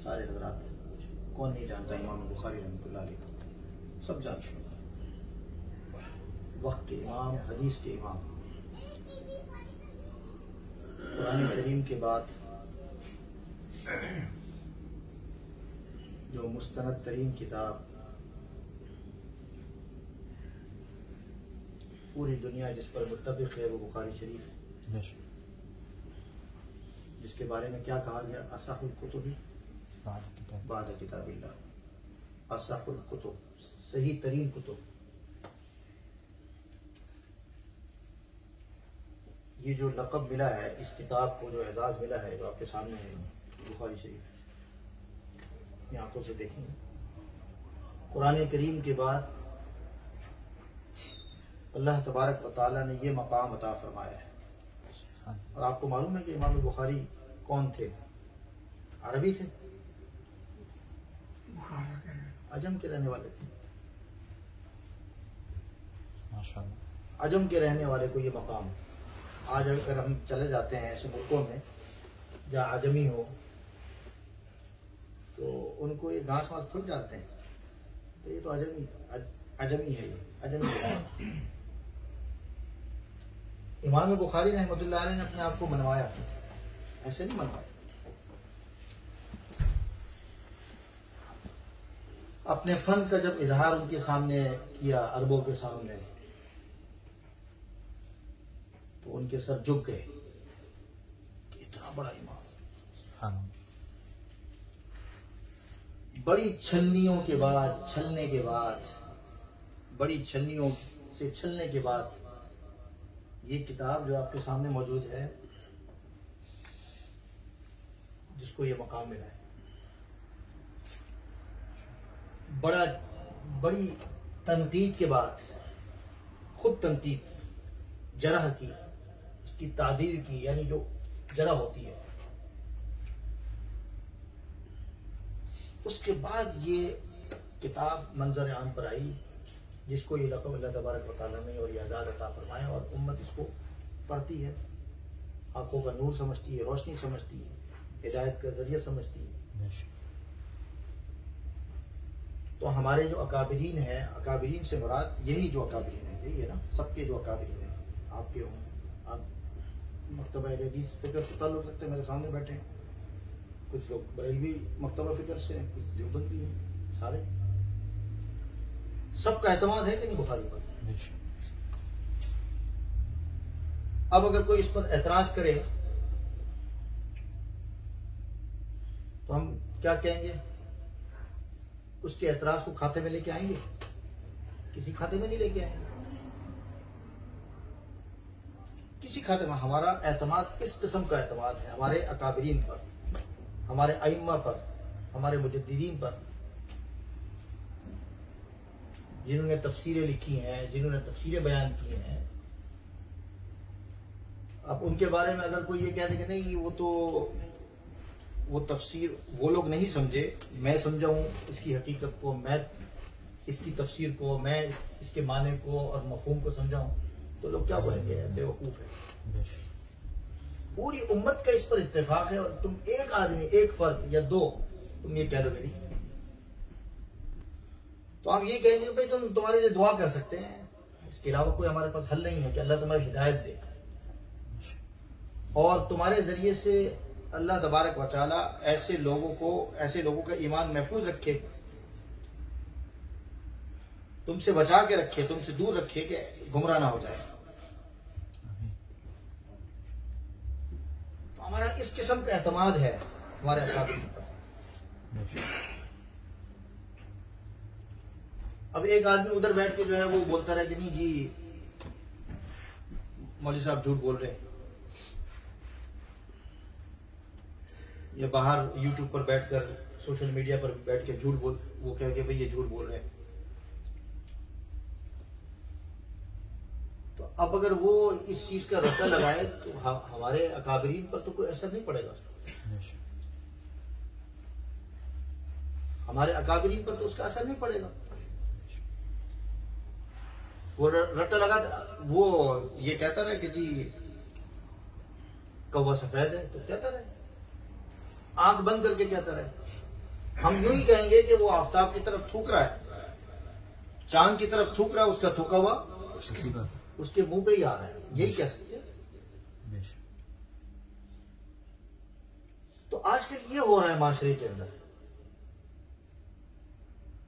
सारे हजरात, कौन नहीं जानता इमाम बुखारी रहमतुल्लाह अलैह, सब जानते हैं। वक्त के इमाम, हदीस के इमाम। कुरान करीम के बाद जो मुस्तनद तरीन किताब पूरी दुनिया जिस पर मुत्तफिक है वो बुखारी शरीफ है, जिसके बारे में क्या कहा गया, असहुल कुतुब बाद किताबिल्लाह, असहुल कुतुब, सही तरीन कुतुब। ये जो लक़ब मिला है इस किताब को, जो एजाज़ मिला है, जो आपके सामने है, बुखारी शरीफ, अपनी आंखों से देखेंगे। कुरान करीम के बाद अल्लाह तबारक व तआला ने ये मकाम अता फरमाया है। और आपको मालूम है कि इमाम बुखारी कौन थे? अरबी थे, अजम के रहने वाले थे। माशाअल्लाह, अजम के रहने वाले को ये मकाम। आज अगर हम चले जाते हैं ऐसे मुल्कों में जहाँ अजमी हो, तो उनको ये घास वास थोड़ी जाते हैं, तो ये तो अजमी है, ये अजमी है। इमाम बुखारी रहमतुल्लाह अलैह ने अपने आप को मनवाया, ऐसे नहीं मनवाया। अपने फन का जब इजहार उनके सामने किया, अरबों के सामने, तो उनके सर झुक गए कि इतना बड़ा इमाम। बड़ी छलनियों के बाद, छलने के बाद, बड़ी छलनियों से छलने के बाद ये किताब जो आपके सामने मौजूद है, जिसको ये मकाम मिला है, बड़ी तनकीद के बाद, खुद तनकीद, जरह की, इसकी तादीर की, यानी जो जरह होती है, उसके बाद ये किताब मंजर आम पर आई, जिसको ये लक़ब अल्लाह तबारक व तआला ने और ये आज़ाद अता फरमाया, और उम्मत इसको पढ़ती है, आंखों का नूर समझती है, रोशनी समझती है, हिदायत का जरिया समझती है। तो हमारे जो अकाबिरीन हैं, अकाबिरीन से मुराद यही जो अकाबिरीन है, यही है ना, सबके जो अकाबिरीन हैं, आपके हों, आप मकतबा हदीस फिक्र से ताल्लुक़ रखते हैं, मेरे सामने बैठे हैं, कुछ लोग बरेलवी मकतबा फिक्र से हैं, कुछ देवबंदी हैं, सारे, सबका एतमाद है कि नहीं बुखारी पर। अब अगर कोई इस पर एतराज करे तो हम क्या कहेंगे? उसके एतराज को खाते में लेके आएंगे? किसी खाते में नहीं लेके आएंगे, किसी खाते में। हमारा एतमाद इस किस्म का एतमाद है हमारे अकाबिरीन पर, हमारे अइम्मा पर, हमारे मुजद्दिदीन पर, जिन्होंने तफसीरें लिखी हैं, जिन्होंने तफसीरें बयान की हैं। अब उनके बारे में अगर कोई ये कह दे कि नहीं, वो तफसीर वो लोग नहीं समझे, मैं समझाऊं इसकी हकीकत को, मैं इसकी तफसीर को, मैं इसके माने को और मफहूम को समझाऊं, तो लोग क्या बोलेंगे? बेवकूफ है। पूरी उम्मत का इस पर इत्तेफाक है, और तुम एक आदमी, एक फर्द या दो, तुम ये कह दोगे नहीं, तो हम ये कहेंगे भाई तुम्हारे लिए दुआ कर सकते हैं, इसके अलावा कोई हमारे पास हल नहीं है कि अल्लाह तुम्हारी हिदायत दे, और तुम्हारे जरिए से अल्लाह तबारक व तआला ऐसे लोगों का ईमान महफूज रखे, तुमसे बचा के रखे, तुमसे दूर रखे कि गुमराह ना हो जाए। तो हमारा इस किस्म का एतमाद है हमारे अकाबिर पर। अब एक आदमी उधर बैठ के जो है वो बोलता रहे कि नहीं जी मौलवी साहब झूठ बोल रहे हैं, या बाहर यूट्यूब पर बैठकर, सोशल मीडिया पर बैठ के वो कह के भाई ये झूठ बोल रहे हैं। तो अब अगर वो इस चीज का रट्टा लगाए तो हमारे अकाबरीन पर तो कोई असर नहीं पड़ेगा उसका, हमारे अकाबरीन पर तो उसका असर नहीं पड़ेगा। वो रट्टा लगा, वो ये कहता रहे कि जी कौवा सफेद है, तो कहता रहे, आंख बंद करके कहता रहे, हम यूं ही कहेंगे कि वो आफताब की तरफ थूक रहा है, चांद की तरफ थूक रहा है, उसका थूका हुआ उसके मुंह पे ही आ रहा है, यही कह सकते हैं। तो आजकल ये हो रहा है माशरे के अंदर।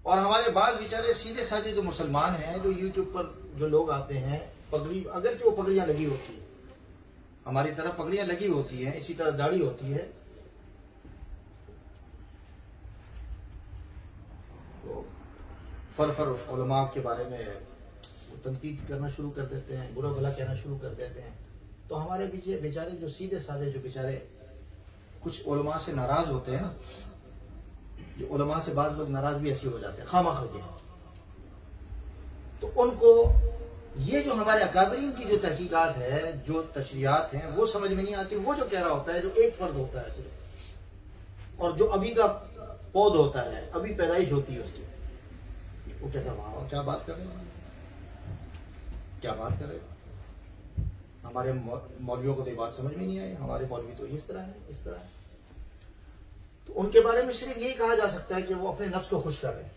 और हमारे बाल बेचारे सीधे साधे जो मुसलमान हैं, जो यूट्यूब पर जो लोग आते हैं, पगड़ी, अगर वो पगड़ियां लगी होती है, हमारी तरफ पगड़ियां लगी होती हैं, इसी तरह दाढ़ी होती है, तो फर उलमा के बारे में तनकीद करना शुरू कर देते हैं, बुरा भला कहना शुरू कर देते हैं। तो हमारे पीछे बेचारे जो सीधे साधे जो बेचारे कुछ उलमा से नाराज होते हैं ना, जो उलमा से बाद लोग नाराज भी ऐसे हो जाते हैं खामा खा, तो उनको ये जो हमारे अकाबरीन की जो तहकीकात है, जो तशरीयात हैं, वो समझ में नहीं आती। वो जो कह रहा होता है, जो एक फर्द होता है सिर्फ, और जो अभी का पौध होता है, अभी पैदाइश होती है उसकी, वो कहता है वाह क्या बात कर रहे हैं, क्या बात कर रहे हैं। हमारे मौलवियों को तो ये बात समझ में नहीं आई, हमारे मौलवी तो इस तरह है, इस तरह है। तो उनके बारे में सिर्फ यही कहा जा सकता है कि वो अपने नफ्स को खुश कर रहे हैं,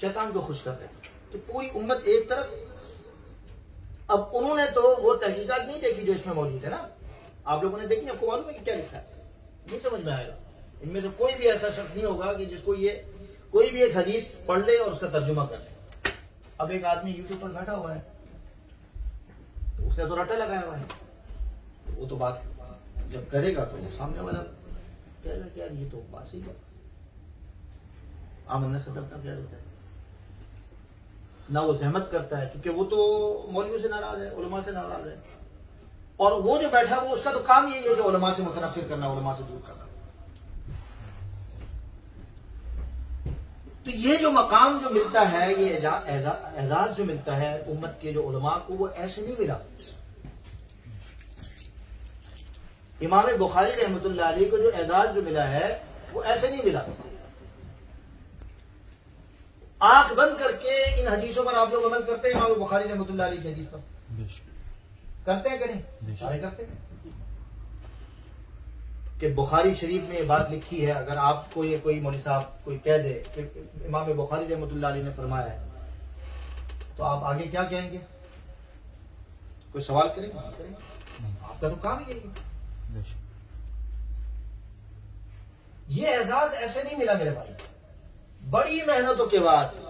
शैतान को खुश कर रहे हैं। तो पूरी उम्मत एक तरफ। अब उन्होंने तो वो तहकीकात नहीं देखी जो इसमें मौजूद है ना, आप लोगों ने देखी, आपको मालूम है कि क्या लिखा है, नहीं समझ में आएगा। इनमें से कोई भी ऐसा शख्स नहीं होगा कि जिसको ये कोई भी एक हदीस पढ़ ले और उसका तर्जुमा कर ले। अब एक आदमी यूट्यूब पर बैठा हुआ है, तो उसने तो रट्टा लगाया हुआ है, तो वो तो बात जब करेगा तो वो सामने वाला कहेगा कि यार ये तो बात सही है, आमन्ना से डरता क्या रहता है ना, वो जहमत करता है, क्योंकि वो तो मौलवियों से नाराज है, उलमा से नाराज है। और वो जो बैठा वो उसका तो काम यही है कि उलमा से मुतनफिर करना, उलमा से दूर करना। तो ये जो मकाम जो मिलता है, ये एजाज जो मिलता है उम्मत के जो उलमा को, वो ऐसे नहीं मिला। इमाम बुखारी रहमतुल्लाह अलैह को जो एजाज जो मिला है, वो ऐसे नहीं मिला। आंख बंद करके इन हदीसों पर आप लोग अमल करते हैं, इमाम बुखारी रहमतुल्लाह अलैह की हदीस पर करते हैं कि नहीं? सारे करते हैं कि बुखारी शरीफ में ये बात लिखी है। अगर आपको ये कोई मौलवी साहब कोई कह दे कि इमाम बुखारी रहमतुल्लाह अलैह ने फरमाया है, तो आप आगे क्या कहेंगे? कोई सवाल करेंगे? आपका तो काम ही यही है। ये एजाज ऐसे नहीं मिला मेरे भाई, बड़ी मेहनतों के बाद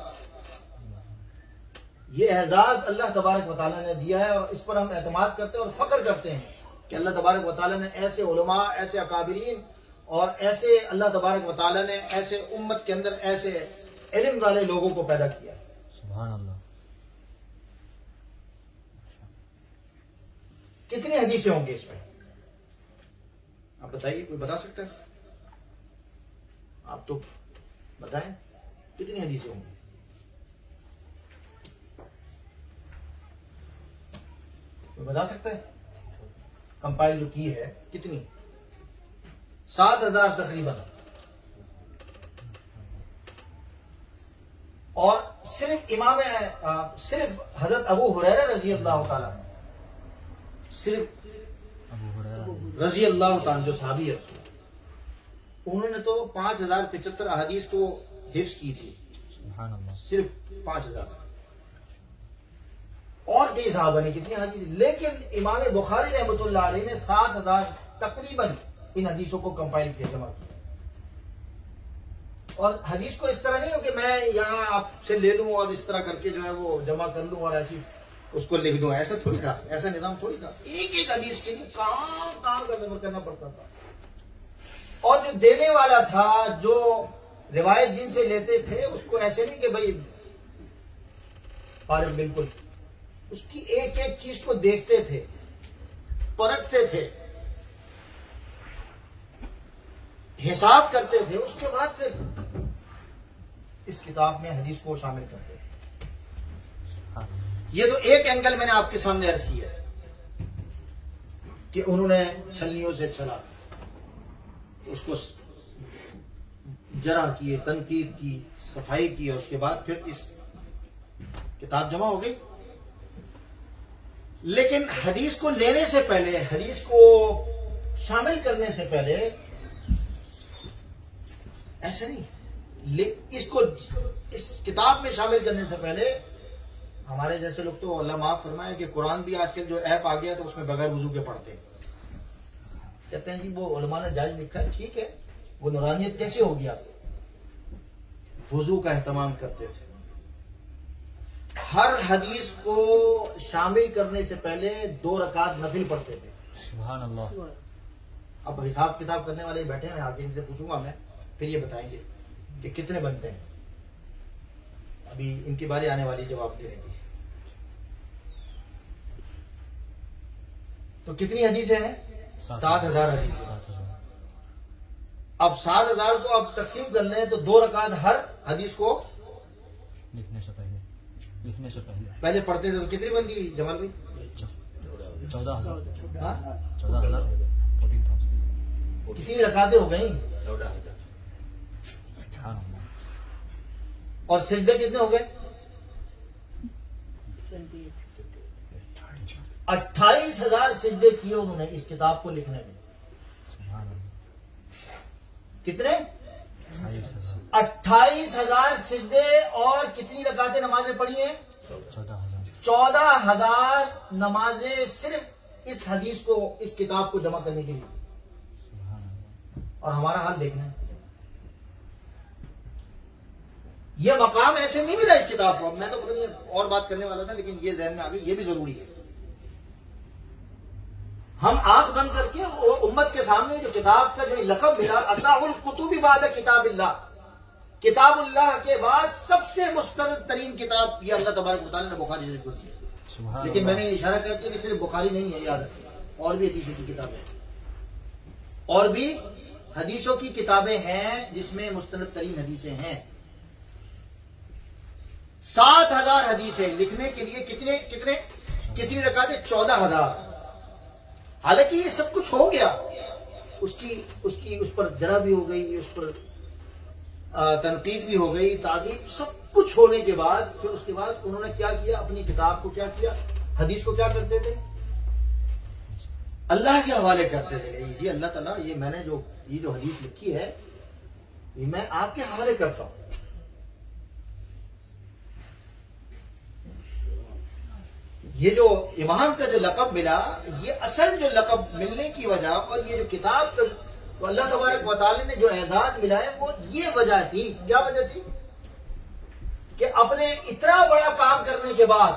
ये एजाज अल्लाह तबारक व तआला ने दिया है, और इस पर हम एतमाद करते हैं और फख्र करते हैं कि अल्लाह तबारक व तआला ने ऐसे उलमा, ऐसे अकाबिरीन और ऐसे अल्लाह तबारक व तआला ने ऐसे उम्मत के अंदर ऐसे इल्म वाले लोगों को पैदा किया। सुभान अल्लाह। कितनी हदीसें होंगी इसमें, आप बताइए, कोई बता सकता है? आप तो बताएं कितनी हदीसें होंगी? कोई बता सकता है? कंपाइल जो की है कितनी? 7,000 तकरीबन। और सिर्फ सिर्फ हजरत अबू हुरैरा रजी अल्लाह ताला, सिर्फ रजी अल्लाह ताला जो सहाबी है, उन्होंने तो 5,075 अहादीस तो हिफ्ज की थी, सिर्फ 5,000। और कई सहाबा ने कितनी हदीस, लेकिन इमाम बुखारी रहमतुल्लाह अलैह ने 7,000 तकरीबन इन हदीसों को कंपाइल किया, जमा किया। और हदीस को इस तरह नहीं हो कि मैं यहां आपसे ले लूं और इस तरह करके जो है वो जमा कर लूं और ऐसी उसको लिख दूं, ऐसा थोड़ी था, ऐसा निजाम थोड़ी था। एक एक हदीस के लिए काम का जमा करना पड़ता था। और जो देने वाला था, जो रिवायत जिनसे लेते थे, उसको ऐसे नहीं कि भाई फारिग, बिल्कुल उसकी एक एक चीज को देखते थे, परखते थे, हिसाब करते थे, उसके बाद फिर इस किताब में हदीस को शामिल करते थे। ये तो एक एंगल मैंने आपके सामने अर्ज किया है कि उन्होंने छलनियों से छला, उसको जरा किए, तनकीद की, सफाई की, और उसके बाद फिर इस किताब जमा हो गई। लेकिन हदीस को लेने से पहले, हदीस को शामिल करने से पहले ऐसा नहीं। इसको इस किताब में शामिल करने से पहले हमारे जैसे लोग तो अल्लाह माफ फरमाए कि कुरान भी आजकल जो ऐप आ गया तो उसमें बगैर वजू के पढ़ते हैं। कहते हैं जी वो उलमा ने जायज लिखा है, ठीक है, वो नूरानियत कैसे हो गया? वजू का एहतमाम करते थे। हर हदीस को शामिल करने से पहले 2 रकात नफिल पढ़ते थे। सुभान अल्लाह। अब हिसाब किताब करने वाले बैठे हैं, आगे इनसे पूछूंगा मैं, फिर ये बताएंगे कि कितने बनते हैं। अभी इनकी बारी आने वाली जवाब दे रहेगी। तो कितनी हदीसें हैं? 7000 हदीसें। अब 7000 को अब तकसीम कर लें तो 2 रकात हर हदीस को लिखने से पहले पहले पढ़ते थे तो कितनी बन गई जमाल भाई? 14,000। 14,000। 14,000। कितनी रकातें हो गई? 14,000। और सिजदे कितने हो गए? 28,000 सिजदे किए उन्होंने इस किताब को लिखने में। कितने? 28,000 सिजदे। और कितनी रकातें नमाजें पढ़ी हैं? 14,000 नमाजें सिर्फ इस हदीस को, इस किताब को जमा करने के लिए। और हमारा हाल देखना है। यह मकाम ऐसे नहीं मिला इस किताब को। मैं तो पता नहीं और बात करने वाला था, लेकिन ये जहन में आ गई, ये भी जरूरी है। हम आंख बंद करके उम्मत के सामने जो किताब का जो लक़ब मिला, असाहुल कुतुबी बाद किताबिल्लाह, किताबुल्लाह के बाद सबसे मुस्तनद तरीन किताब ये अल्लाह तबारक व तआला ने बुखारी शरीफ को दी है। लेकिन मैंने इशारा कर दिया कि सिर्फ बुखारी नहीं है, याद रखिए, और भी हदीसों की किताबें, और भी हदीसों की किताबें हैं जिसमें मुस्तनद तरीन हदीसें हैं। 7,000 हदीसें लिखने के लिए कितनी रकातें? 14,000। हालांकि ये सब कुछ हो गया, उसकी उस पर जरा भी हो गई, उस पर तनकीद भी हो गई, तादीब, सब कुछ होने के बाद फिर उसके बाद उन्होंने क्या किया? अपनी किताब को क्या किया? हदीस को क्या करते थे? अल्लाह के हवाले करते थे। जी अल्लाह ताला, ये मैंने ये जो हदीस लिखी है ये मैं आपके हवाले करता हूं। ये जो इमाम का जो लक़ब मिला, ये असल जो लक़ब मिलने की वजह और ये जो किताब का तो अल्लाह तबारक व तआला ने जो एजाज मिला है वो ये वजह थी। क्या वजह थी? कि अपने इतना बड़ा काम करने के बाद,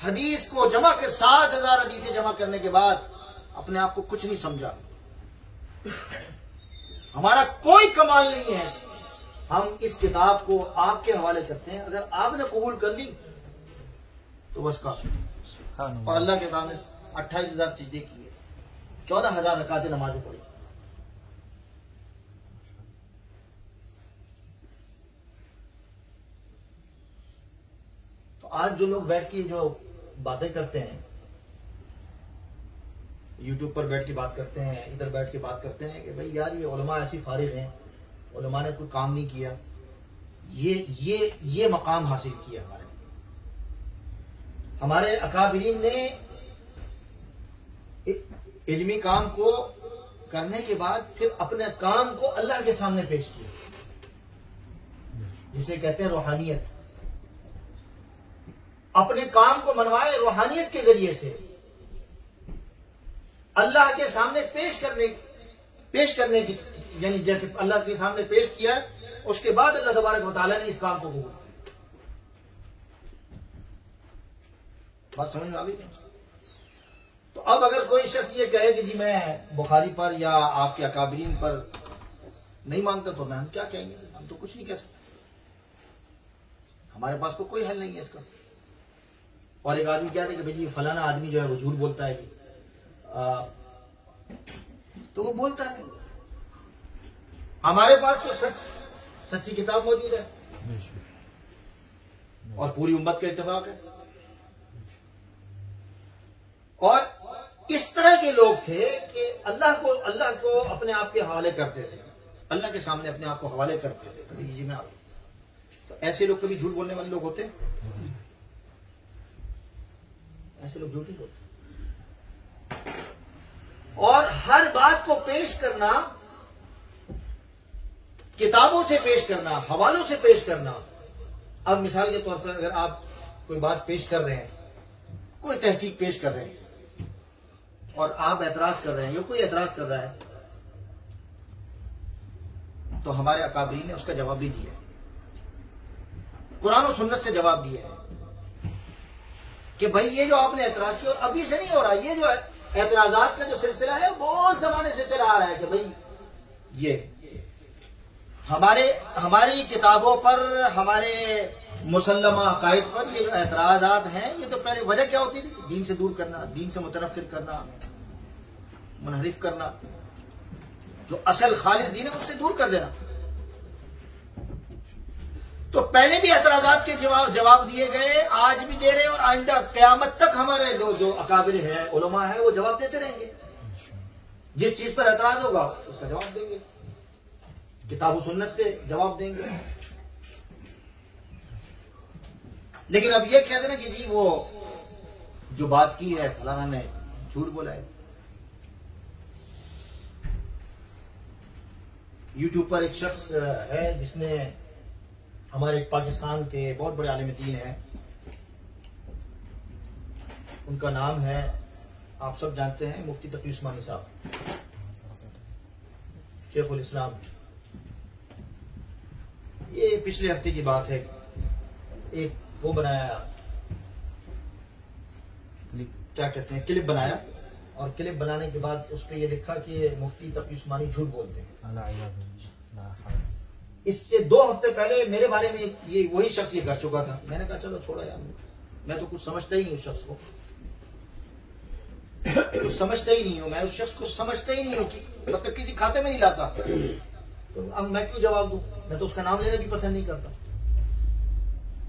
हदीस को जमा कर 7,000 हदीसें जमा करने के बाद अपने आप को कुछ नहीं समझा। हमारा कोई कमाल नहीं है, हम इस किताब को आपके हवाले करते हैं। अगर आपने कबूल कर ली तो बस काफी। और अल्लाह के सामने 28,000 सिजदे किए, 14,000 रकातें नमाजें पढ़ी। तो आज जो लोग बैठ के जो बातें करते हैं, यूट्यूब पर बैठ के बात करते हैं, इधर बैठ के बात करते हैं कि भाई यार ये उलमा ऐसी फारिग हैं, उलमा ने कोई काम नहीं किया, ये मकाम हासिल किया। हमारे अकाबिरीन ने इल्मी काम को करने के बाद फिर अपने काम को अल्लाह के सामने पेश किया, जिसे कहते हैं रूहानियत। अपने काम को मनवाए रूहानियत के जरिए से, अल्लाह के सामने पेश करने की, यानी जैसे अल्लाह के सामने पेश किया, उसके बाद अल्लाह तबारक व तआला ने इस काम को कबूल। बात समझ में आ गई? तो अब अगर कोई शख्स ये कहे कि जी मैं बुखारी पर या आपके अकाबरीन पर नहीं मानता, तो हम क्या कहेंगे? हम तो कुछ नहीं कह सकते, हमारे पास तो कोई हल नहीं है इसका। और एक आदमी कहते कि भाई जी फलाना आदमी जो है वो झूठ बोलता है, तो वो बोलता है। हमारे पास तो सच्ची किताब मौजूद है और पूरी उम्मत का इत्तेफाक है। और इस तरह के लोग थे कि अल्लाह को अपने आप के हवाले करते थे, अल्लाह के सामने अपने आप को हवाले करते थे। कभी जी मैं आप, तो ऐसे लोग कभी झूठ बोलने वाले लोग होते हैं? ऐसे लोग झूठ नहीं बोलते। और हर बात को पेश करना किताबों से पेश करना, हवालों से पेश करना। अब मिसाल के तौर पर अगर आप कोई बात पेश कर रहे हैं, कोई तहकीक पेश कर रहे हैं और आप एतराज कर रहे हैं या कोई एतराज कर रहा है, तो हमारे अकाबरीन ने उसका जवाब भी दिया है, कुरान और सुन्नत से जवाब दिया है कि भाई ये जो आपने एतराज किया, और अभी से नहीं हो रहा, ये जो एतराजात का जो सिलसिला है बहुत जमाने से चला आ रहा है कि भाई ये हमारी किताबों पर, हमारे मुसल्लमा अकायद पर ये जो एतराजात हैं, ये तो पहले वजह क्या होती थी? दीन से दूर करना, दीन से मुतनफिर करना, मुनहरिफ करना, जो असल खालिस दीन है उससे दूर कर देना। तो पहले भी एतराजात के जवाब दिए गए, आज भी दे रहे हैं और आइंदा क़यामत तक हमारे लोग जो अकाबिर हैं, उलमा है, वो जवाब देते रहेंगे। जिस चीज पर एतराज होगा उसका जवाब देंगे, किताब और सुन्नत से जवाब देंगे। लेकिन अब ये कह देना कि जी वो जो बात की है फलाना ने झूठ बोला है। यूट्यूब पर एक शख्स है जिसने, हमारे पाकिस्तान के बहुत बड़े आलिम दीन हैं, उनका नाम है, आप सब जानते हैं, मुफ्ती तकी उस्मानी साहब, शेखुल इस्लाम। ये पिछले हफ्ते की बात है, एक वो बनाया, क्या कहते हैं, क्लिप बनाया, और क्लिप बनाने के बाद उस पर यह लिखा कि मुफ्ती तकी उस्मानी झूठ बोलते हैं। इससे 2 हफ्ते पहले मेरे बारे में ये वही शख्स ये कर चुका था। मैंने कहा चलो छोड़ो यार, मैं तो कुछ समझता ही नहीं उस शख्स को, कुछ समझता ही नहीं हूं मैं उस शख्स को, समझता ही नहीं हूं कि मतलब किसी खाते में नहीं लाता, तो अब मैं क्यों जवाब दूं? मैं तो उसका नाम लेना भी पसंद नहीं करता।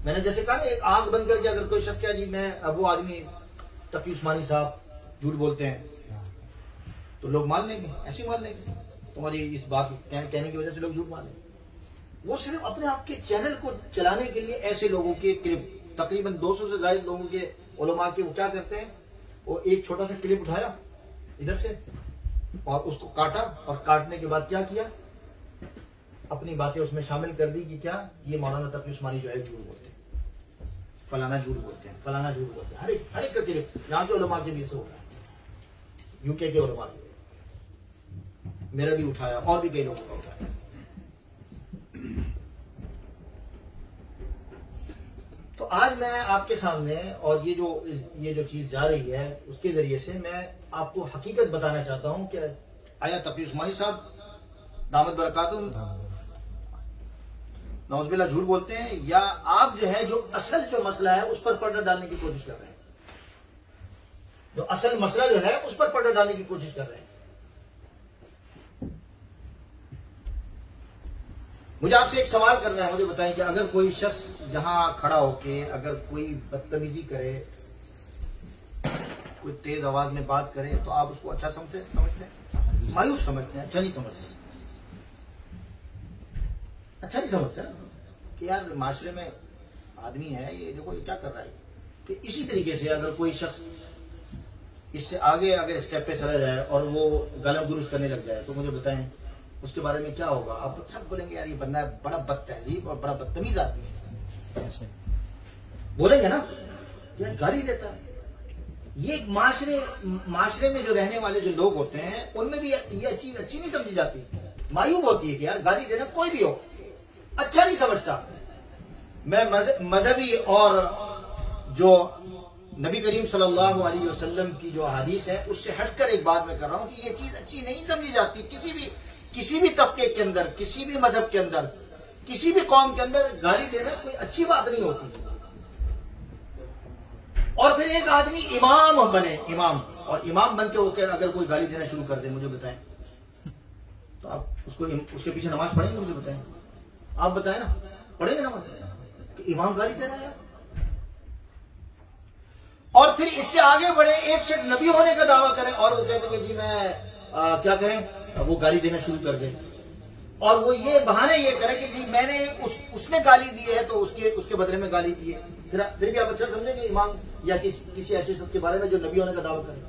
मैंने जैसे कहा ना, एक आंख बंद करके अगर कोई शख्स क्या जी मैं, अब वो आदमी तकी उस्मानी साहब झूठ बोलते हैं, तो लोग मान लेंगे, ऐसे ही मान लेंगे। तुम्हारी इस बात कहने की वजह से लोग झूठ मान लेंगे। वो सिर्फ अपने आप के चैनल को चलाने के लिए ऐसे लोगों के क्लिप, तकरीबन 200 से ज्यादा लोगों के उलमा के, वो क्या करते हैं, वो एक छोटा सा क्लिप उठाया इधर से और उसको काटा, और काटने के बाद क्या किया, अपनी बातें उसमें शामिल कर दी कि क्या ये मौलाना तकी उस्मानी जो है झूठ बोलते हैं, फलाना झूठ बोलते हैं, फलाना झूठ बोलते हैं। हर एक का क्लिप यहाँ के उलमा के भी से होता है, यूके के उलमा के, मेरा भी उठाया और भी कई लोगों का उठाया। तो आज मैं आपके सामने, और ये जो चीज जा रही है उसके जरिए से मैं आपको हकीकत बताना चाहता हूं कि आया तकी उस्मानी साहब दामद बरकातुहू नौज़बिल्लाह झूठ बोलते हैं, या आप जो है जो असल जो मसला है उस पर पर्दा डालने की कोशिश कर रहे हैं, जो असल मसला जो है उस पर पर्दा डालने की कोशिश कर रहे हैं। मुझे आपसे एक सवाल करना है, मुझे बताएं कि अगर कोई शख्स जहां खड़ा होके अगर कोई बदतमीजी करे, कोई तेज आवाज में बात करे, तो आप उसको अच्छा समझते हैं? मायूस समझते हैं, अच्छा नहीं समझते? अच्छा नहीं समझते ना कि यार माशरे में आदमी है, ये देखो ये क्या कर रहा है। तो इसी तरीके से अगर कोई शख्स इससे आगे अगर स्टेप पे चला जाए और वो गालियां गुरुश करने लग जाए, तो मुझे बताएं उसके बारे में क्या होगा? आप सब बोलेंगे यार ये बंदा बड़ा बदतहजीब और बड़ा बदतमीज आदमी है, बोलेंगे ना, यार गाली देता है। ये माशरे में जो रहने वाले जो लोग होते हैं उनमें भी ये चीज अच्छी नहीं समझी जाती, मायूब होती है कि यार गाली देना कोई भी हो अच्छा नहीं समझता। मैं मजहबी और जो नबी करीम सल्लल्लाहु अलैहि वसल्लम की जो हदीस है उससे हटकर एक बात मैं कर रहा हूं कि ये चीज अच्छी नहीं समझी जाती किसी भी तबके के अंदर, किसी भी मजहब के अंदर, किसी भी कौम के अंदर गाली देना कोई अच्छी बात नहीं होती। और फिर एक आदमी इमाम बने, इमाम, और इमाम बन के होकर अगर कोई गाली देना शुरू कर दे, मुझे बताएं तो आप उसके पीछे नमाज पढ़ेंगे? मुझे बताएं, आप बताएं ना, पढ़ेंगे नमाज कि इमाम गाली दे रहा है? और फिर इससे आगे बढ़े, एक शख्स नबी होने का दावा करे और वो कहते कि जी मैं क्या करें, वो गाली देना शुरू कर दे, और वो ये बहाने ये करे कि जी मैंने उसने गाली दी है तो उसके बदले में गाली दी है। फिर भी आप अच्छा समझेंगे इमाम या किसी ऐसे शख्स के बारे में जो नबी होने का दावा करे?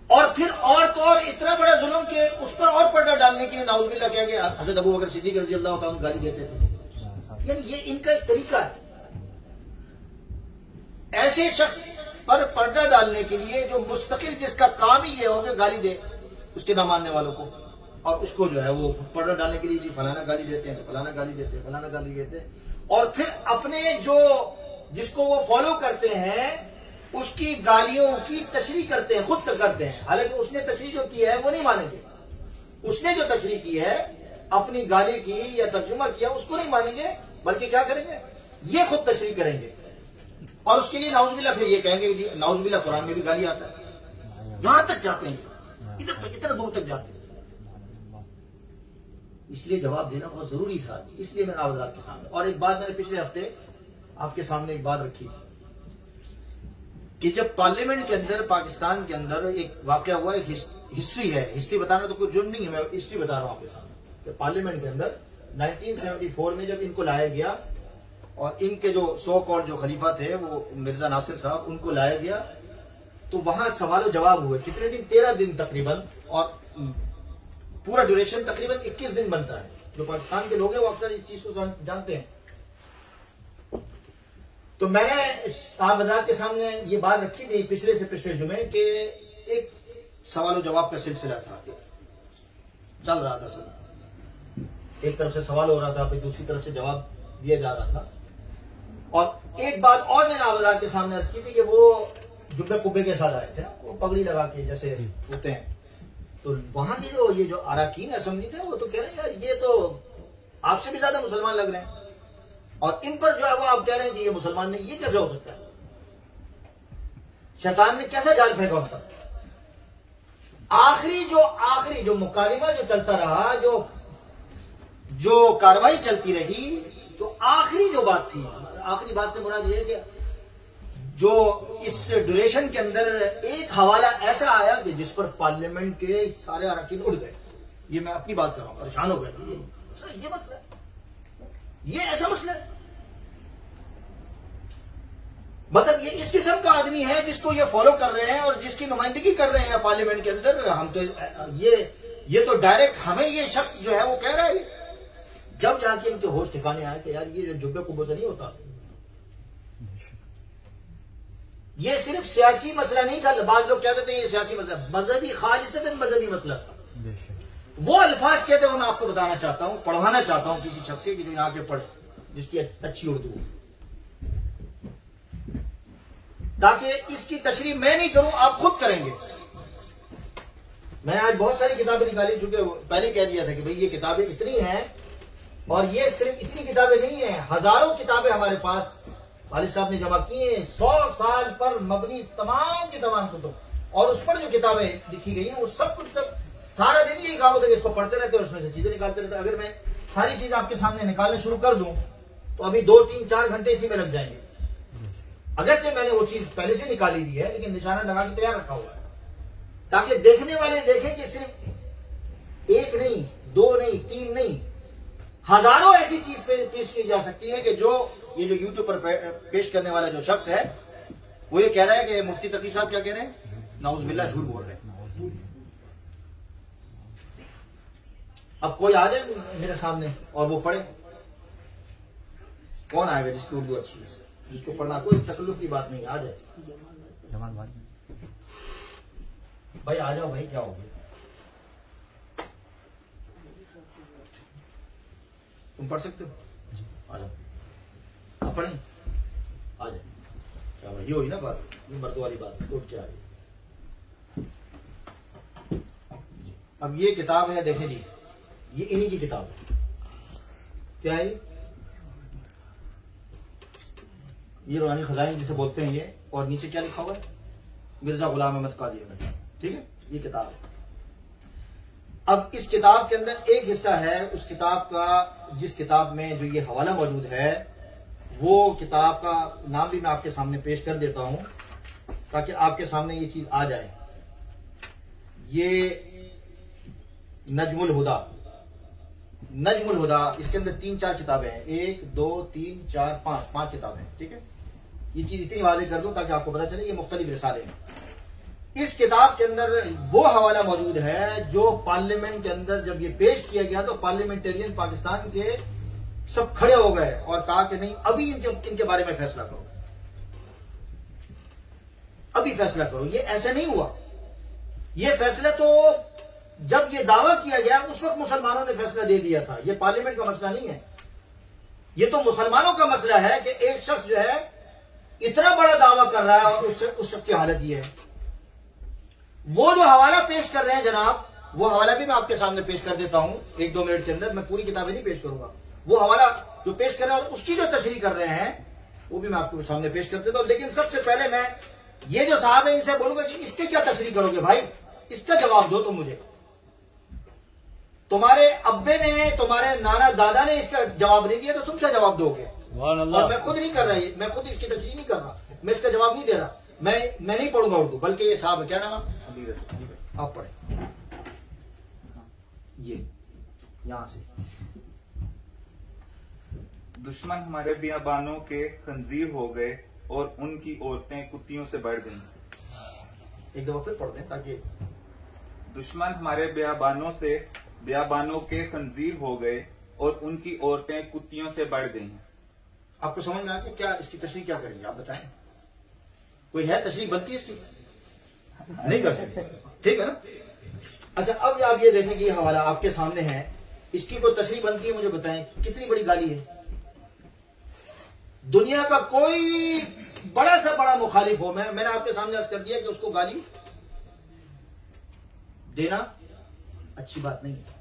और फिर और तो और इतना बड़ा जुल्म कि उस पर और पर्दा डालने के लिए नाउजुबिल्लाह क्या गया, हजरत अबू बकर सिद्दीक रज़ी अल्लाह तआला गाली देते थे। यानी ये इनका एक तरीका है, ऐसे शख्स पर पर्दा डालने के लिए जो मुस्तकिल जिसका काम ही ये हो कि गाली दे उसके ना मानने वालों को, और उसको जो है वो पर्दा डालने के लिए जी फलाना गाली देते हैं, तो फलाना गाली देते हैं, फलाना गाली देते हैं, और फिर अपने जो जिसको वो फॉलो करते हैं उसकी गालियों की तशरीह करते हैं, खुद तक करते हैं, हालांकि उसने तशरीह जो की है वो नहीं मानेंगे, उसने जो तशरीह की है अपनी गाली की या तर्जुमा किया उसको नहीं मानेंगे, बल्कि क्या करेंगे, ये खुद तशरीह करेंगे, और उसके लिए नाउजुबिल्लाह फिर ये कहेंगे जी नाउजुबिल्लाह कुरान में भी गाली आता है, यहां तक जाते हैं, इधर तक इतना दूर तक जाते हैं। इसलिए जवाब देना बहुत जरूरी था, इसलिए मैंने आप के सामने, और एक बात मैंने पिछले हफ्ते आपके सामने एक बात रखी थी कि जब पार्लियामेंट के अंदर पाकिस्तान के अंदर एक वाकया हुआ, एक हिस्ट्री है, हिस्ट्री बताना तो कुछ जुर्म नहीं है, मैं हिस्ट्री बता रहा हूं आपके सामने। पार्लियामेंट के अंदर 1974 में जब इनको लाया गया और इनके जो सो कॉल्ड जो खलीफा थे वो मिर्जा नासिर साहब, उनको लाया गया, तो वहां सवाल जवाब हुए, कितने दिन, 13 दिन तकरीबन, और पूरा ड्यूरेशन तकरीबन 21 दिन बनता है। जो पाकिस्तान के लोग हैं वो अक्सर इस चीज को जानते हैं। तो मैंने आप हज़रात के सामने ये बात रखी थी पिछले से पिछले जुमे कि एक सवाल जवाब का सिलसिला था, चल रहा था, सब एक तरफ से सवाल हो रहा था, फिर दूसरी तरफ से जवाब दिया जा रहा था। और एक बात और मैंने आप हज़रात के सामने अर्ज की थी कि वो जुब्बे कुब्बे के साथ आए थे, वो पगड़ी लगा के जैसे होते हैं, तो वहां की जो ये जो अराकीन असेंबली थे वो तो कह रहे हैं यार ये तो आपसे भी ज्यादा मुसलमान लग रहे हैं, और इन पर जो है वो आप कह रहे हैं कि ये मुसलमान नहीं, ये कैसे हो सकता है, शैतान ने कैसा जाल फेंका उन पर। आखिरी जो मुकालिमा जो चलता रहा, जो कार्रवाई चलती रही, जो आखिरी जो बात थी, आखिरी बात से मुराद ये है कि जो इस ड्यूरेशन के अंदर एक हवाला ऐसा आया कि जिस पर पार्लियामेंट के सारे अरकान उड़ गए। ये मैं अपनी बात कर रहा हूं, परेशान हो गए, ये मसला है, ये ऐसा मसला है, मतलब ये इस किस्म का आदमी है जिसको ये फॉलो कर रहे हैं और जिसकी नुमाइंदगी कर रहे हैं पार्लियामेंट के अंदर। हम तो ये तो डायरेक्ट हमें ये शख्स जो है वो कह रहा है, जब जाके इनके होश ठिकाने आए कि यार ये जो जुब्बे कुब्बे से नहीं होता, ये सिर्फ सियासी मसला नहीं था। बाज लोग कहते थे ये सियासी मसला, मजहबी, खालिसतन मजहबी मसला था। वो अल्फाज कहते हैं मैं आपको बताना चाहता हूं, पढ़वाना चाहता हूं किसी शख्स की जो यहां के पढ़े, जिसकी अच्छी उर्दू हो, ताकि इसकी तशरीह मैं नहीं करूं, आप खुद करेंगे। मैंने आज बहुत सारी किताबें निकाली, चूंकि पहले कह दिया था कि भाई ये किताबें इतनी हैं, और ये सिर्फ इतनी किताबें नहीं है, हजारों किताबें हमारे पास वालिद साहब ने जमा की हैं, 100 साल पर मबनी तमाम की तमाम कुतुब, और उस पर जो किताबें लिखी गई हैं वो सब कुछ, सब सारा दिन यही काम होता है, इसको पढ़ते रहते हैं, उसमें से चीजें निकालते रहते हैं। अगर मैं सारी चीज आपके सामने निकालना शुरू कर दूं तो अभी 2, 3, 4 घंटे इसी में लग जाएंगे। अगरचे मैंने वो चीज पहले से निकाली दी है, लेकिन निशाना लगा के तैयार रखा हुआ है, ताकि देखने वाले देखें कि सिर्फ 1 नहीं, 2 नहीं, 3 नहीं, हजारों ऐसी चीज पेश की जा सकती है कि जो ये जो यूट्यूब पर पेश करने वाला जो शख्स है वो ये कह रहा है कि मुफ्ती तकी साहब क्या कह रहे हैं, नाउजुबिल्लाह झूठ बोल रहे हैं। अब कोई आ जाए मेरे सामने और वो पढ़े, कौन आएगा जिसकी उर्दू अच्छी है, जिसको पढ़ना कोई तकल्लुफ की बात नहीं है, आ जाए भाई, आ जाओ भाई, क्या हो गया, तुम पढ़ सकते हो, आ जाओ, आप पढ़ें, आ जाए, क्या भाई, ये हुई ना बात, ये मर्द वाली बात, तो क्या है। अब ये किताब है, देखें जी, ये इन्हीं की किताब है, क्या है ये रूहानी खजाइन जिसे बोलते हैं ये, और नीचे क्या लिखा हुआ है, मिर्जा गुलाम अहमद कादियानी, ठीक है, ये किताब है। अब इस किताब के अंदर एक हिस्सा है उस किताब का, जिस किताब में जो ये हवाला मौजूद है, वो किताब का नाम भी मैं आपके सामने पेश कर देता हूं ताकि आपके सामने ये चीज आ जाए। ये नजमुल हुदा, नजमुल हुदा, इसके अंदर 3-4 किताबें हैं, 1, 2, 3, 4, 5 किताबें हैं, ठीक है। ये चीज इतनी वाज़ेह कर दूं ताकि आपको पता चले ये मुख्तलिफ रिसाले हैं। इस किताब के अंदर वो हवाला मौजूद है जो पार्लियामेंट के अंदर जब ये पेश किया गया तो पार्लियामेंटेरियन पाकिस्तान के सब खड़े हो गए और कहा कि नहीं, अभी इनके बारे में फैसला करो, अभी फैसला करो। ये ऐसा नहीं हुआ। ये फैसला तो जब ये दावा किया गया उस वक्त मुसलमानों ने फैसला दे दिया था। ये पार्लियामेंट का मसला नहीं है, ये तो मुसलमानों का मसला है कि एक शख्स जो है इतना बड़ा दावा कर रहा है और उस शख्स की हालत ये है। वो जो हवाला पेश कर रहे हैं जनाब, वो हवाला भी मैं आपके सामने पेश कर देता हूं 1-2 मिनट के अंदर। मैं पूरी किताबें नहीं पेश करूंगा। वो हवाला जो पेश कर रहे हैं और उसकी जो तशरीह कर रहे हैं वो भी मैं आपके सामने पेश कर देता हूं। लेकिन सबसे पहले मैं ये जो साहब है इनसे बोलूंगा कि इसके क्या तशरीह करोगे भाई, इसका जवाब दो तुम मुझे। तुम्हारे अब्बे ने, तुम्हारे नाना दादा ने इसका जवाब नहीं दिया तो तुम क्या जवाब दोगे? और मैं खुद नहीं कर रहा, मैं खुद इसकी तशरीह नहीं कर रहा, मैं इसका जवाब नहीं दे रहा। मैं नहीं पढ़ूंगा उर्दू, बल्कि ये साहब क्या नाम है, आप पढ़े ये यहां से। दुश्मन हमारे बियाबानों के खंजीर हो गए और उनकी औरतें कुत्तियों से बढ़ गईं। एक दफा फिर पढ़ दें ताकि। दुश्मन हमारे बियाबानों के खंजीर हो गए और उनकी औरतें कुत्तियों से बढ़ गईं। आपको समझ में आ गया क्या इसकी तशरीह क्या करेंगे आप बताएं? कोई है तशरीह बनती है इसकी? नहीं कर सकते, ठीक है ना? अच्छा, अब आप ये देखें कि हवाला आपके सामने है, इसकी कोई तशरीह बनती है? मुझे बताएं कितनी बड़ी गाली है। दुनिया का कोई बड़ा से बड़ा मुखालिफ हो, मैंने आपके सामने अर्ज कर दिया कि उसको गाली देना अच्छी बात नहीं है।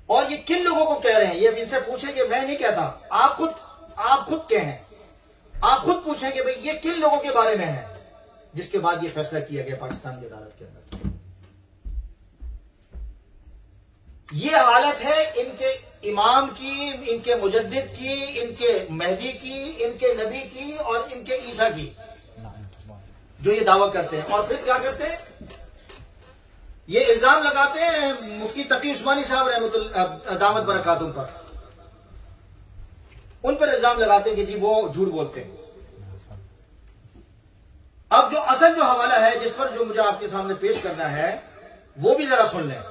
और ये किन लोगों को कह रहे हैं, ये इनसे पूछें कि मैं नहीं कहता, आप खुद कहें, आप खुद पूछें कि भाई ये किन लोगों के बारे में है जिसके बाद ये फैसला किया गया पाकिस्तान की अदालत के अंदर। ये हालत है इनके इमाम की, इनके मुजद्दिद की, इनके मेहदी की, इनके नबी की और इनके ईसा की, जो ये दावा करते हैं। और फिर क्या करते हैं, ये इल्जाम लगाते हैं मुफ्ती तकी उस्मानी साहब रहमतुल्लाह दामत बरकातुहू पर, उन पर इल्जाम लगाते हैं कि जी वो झूठ बोलते हैं। अब जो असल जो हवाला है जिस पर जो मुझे आपके सामने पेश करना है वो भी जरा सुन लें,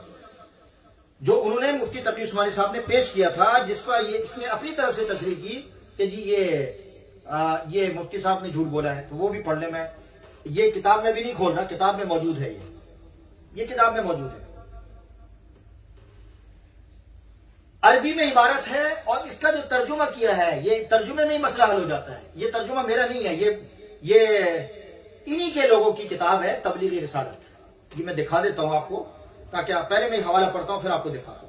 जो उन्होंने मुफ्ती तकी उस्मानी साहब ने पेश किया था, जिस पर इसने अपनी तरफ से तशरीह की कि जी ये मुफ्ती साहब ने झूठ बोला है। तो वो भी पढ़ लें। मैं ये किताब में भी नहीं खोल रहा, किताब में मौजूद है, ये किताब में मौजूद है। अरबी में इबारत है और इसका जो तर्जुमा किया है, ये तर्जुमे में ही मसला हल हो जाता है। ये तर्जुमा मेरा नहीं है, ये इन्हीं के लोगों की किताब है, तबलीगी रिसालत। ये मैं दिखा देता हूं आपको, ताकि आप पहले मैं हवाला पढ़ता हूं फिर आपको दिखाता हूं।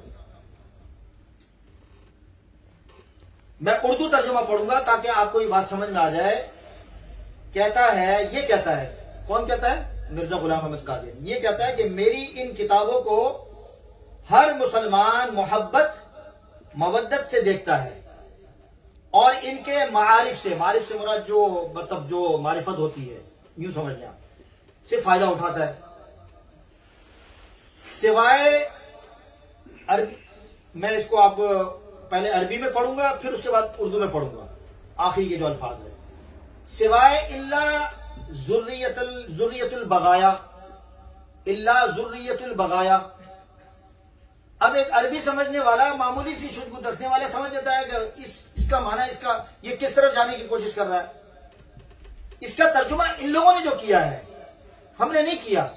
मैं उर्दू तर्जुमा पढ़ूंगा ताकि आपको ये बात समझ में आ जाए। कहता है, ये कहता है, कौन कहता है? मिर्जा गुलाम अहमद कादिर। ये कहता है कि मेरी इन किताबों को हर मुसलमान मोहब्बत मवद्दत से देखता है और इनके मारिफ से मुराद जो मतलब जो मारिफत होती है, यूं समझ लें आप, से फायदा उठाता है। सिवाय अरबी, मैं इसको आप पहले अरबी में पढ़ूंगा फिर उसके बाद उर्दू में पढ़ूंगा, आखिरी के जो अल्फाज है। सिवाय इल्ला जुर्रियतुल बगाया। अब एक अरबी समझने वाला, मामूली सी शुद्ध रखने वाला समझ जाता है कि इसका माना, इसका ये किस तरफ जाने की कोशिश कर रहा है। इसका तर्जुमा इन लोगों ने जो किया है, हमने नहीं किया।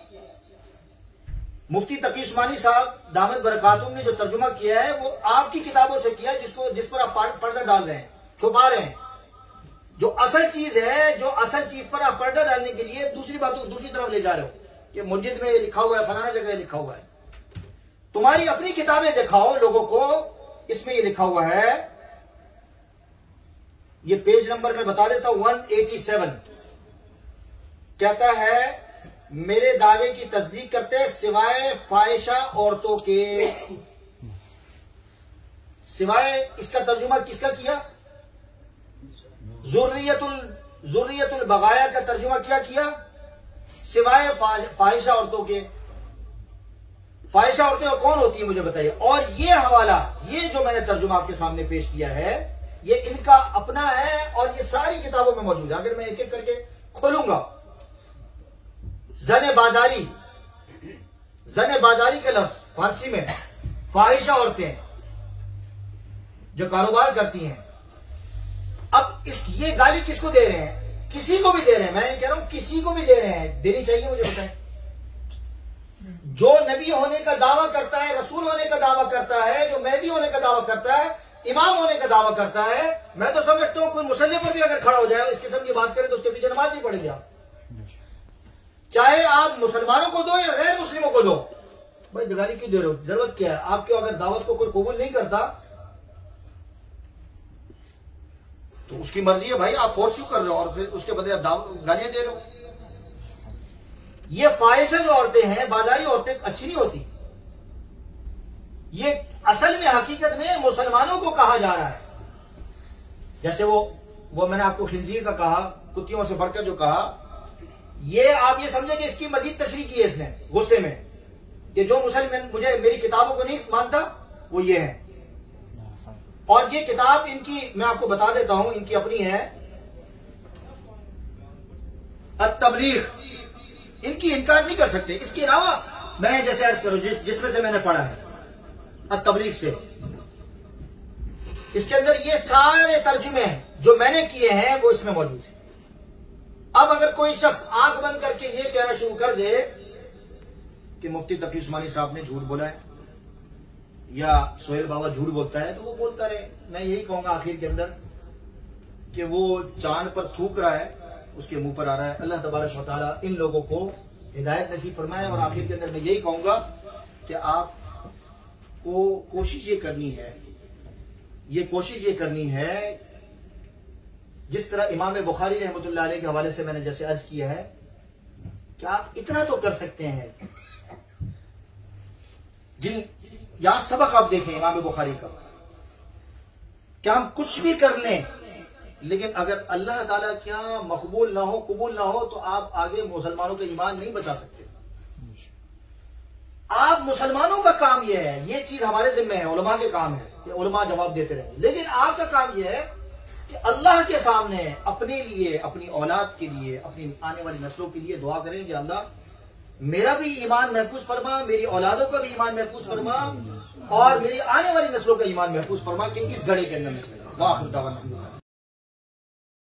मुफ्ती तकी उस्मानी साहब दामत बरकातुहू ने जो तर्जुमा किया है वो आपकी किताबों से किया, जिस पर आप पर्दा डाल रहे हैं, छुपा रहे हैं। जो असल चीज है, जो असल चीज पर आप पर्दा डालने के लिए दूसरी बातों दूसरी तरफ ले जा रहे हो। कि मुंजिद में लिखा हुआ है, फलाना जगह लिखा हुआ है। तुम्हारी अपनी किताबें दिखाओ लोगों को, इसमें ये लिखा हुआ है, ये पेज नंबर में बता देता हूं 187। कहता है मेरे दावे की तस्दीक करते हैं सिवाय फाहिशा औरतों के। सिवाय, इसका तर्जुमा किसका किया? जुर्रियतुल बगाया का तर्जुमा क्या किया? सिवाय फाहिशा औरतों के। फाहिशा औरतें कौन होती है मुझे बताइए। और ये हवाला, ये जो मैंने तर्जुमा आपके सामने पेश किया है, ये इनका अपना है और ये सारी किताबों में मौजूद है। अगर मैं एक एक करके खोलूंगा जने बाजारी के लफ्ज फारसी में फाहिशा औरतें जो कारोबार करती हैं। अब ये गाली किसको दे रहे हैं? किसी को भी दे रहे हैं, मैं कह रहा हूं किसी को भी दे रहे हैं, देनी चाहिए मुझे बताएं। जो नबी होने का दावा करता है, रसूल होने का दावा करता है, जो मेहदी होने का दावा करता है, इमाम होने का दावा करता है, मैं तो समझता हूं कोई मुसल्ले पर भी अगर खड़ा हो जाए इस किस्म की बात करें तो उसके पीछे नमाज नहीं पड़ेगी। आप चाहे आप मुसलमानों को दो या गैर मुस्लिमों को दो, भाई गाली क्यों दे रहे हो? जरूरत क्या है? आपके अगर दावत को कोई कबूल नहीं करता तो उसकी मर्जी है भाई, आप फोर्स क्यों कर रहे हो और फिर उसके बदले आप गालियां दे रहे हो? ये फाहिशा जो औरतें हैं, बाजारी औरतें अच्छी नहीं होती। ये असल में हकीकत में मुसलमानों को कहा जा रहा है। जैसे वो मैंने आपको खिंजीर का कहा, कुत्तियों से बढ़कर जो कहा, ये आप ये समझे कि इसकी मजीद तशरीह की है इसने गुस्से में कि जो मुसलमान मुझे मेरी किताबों को नहीं मानता वो ये है। और ये किताब इनकी मैं आपको बता देता हूं, इनकी अपनी है अत-तबलीग, इनकी इनकार नहीं कर सकते। इसके अलावा मैं जैसे अर्ज करूं जिसमें से मैंने पढ़ा है अत-तबलीग से, इसके अंदर ये सारे तर्जुमे जो मैंने किए हैं वो इसमें मौजूद है। अब अगर कोई शख्स आंख बंद करके ये कहना शुरू कर दे कि मुफ्ती तकी उस्मानी साहब ने झूठ बोला है या सोहेल बाबा झूठ बोलता है, तो वो बोलता रहे। मैं यही कहूंगा आखिर के अंदर कि वो चांद पर थूक रहा है, उसके मुंह पर आ रहा है। अल्लाह तबारक व तआला इन लोगों को हिदायत नसीब फरमाए। और आखिर के अंदर मैं यही कहूंगा कि आपको कोशिश ये करनी है जिस तरह इमाम बुखारी रहमतुल्लाह अलैह के हवाले से मैंने जैसे अर्ज किया है कि आप इतना तो कर सकते हैं। यहां सबक आप देखें इमाम बुखारी का, क्या हम कुछ भी कर लें लेकिन अगर अल्लाह ताला क्या मकबूल ना हो, कबूल ना हो, तो आप आगे मुसलमानों का ईमान नहीं बचा सकते। आप मुसलमानों का काम यह है, ये चीज हमारे जिम्मे है, उलमा के काम है कि उलमा जवाब देते रहे। लेकिन आपका काम यह है कि अल्लाह के सामने अपने लिए, अपनी औलाद के लिए, अपनी आने वाली नस्लों के लिए दुआ करें कि अल्लाह मेरा भी ईमान महफूज फरमा, मेरी औलादों का भी ईमान महफूज फरमा और मेरी आने वाली नस्लों का ईमान महफूज फरमा कि इस घड़े के अंदर निकले। वाह खुदा।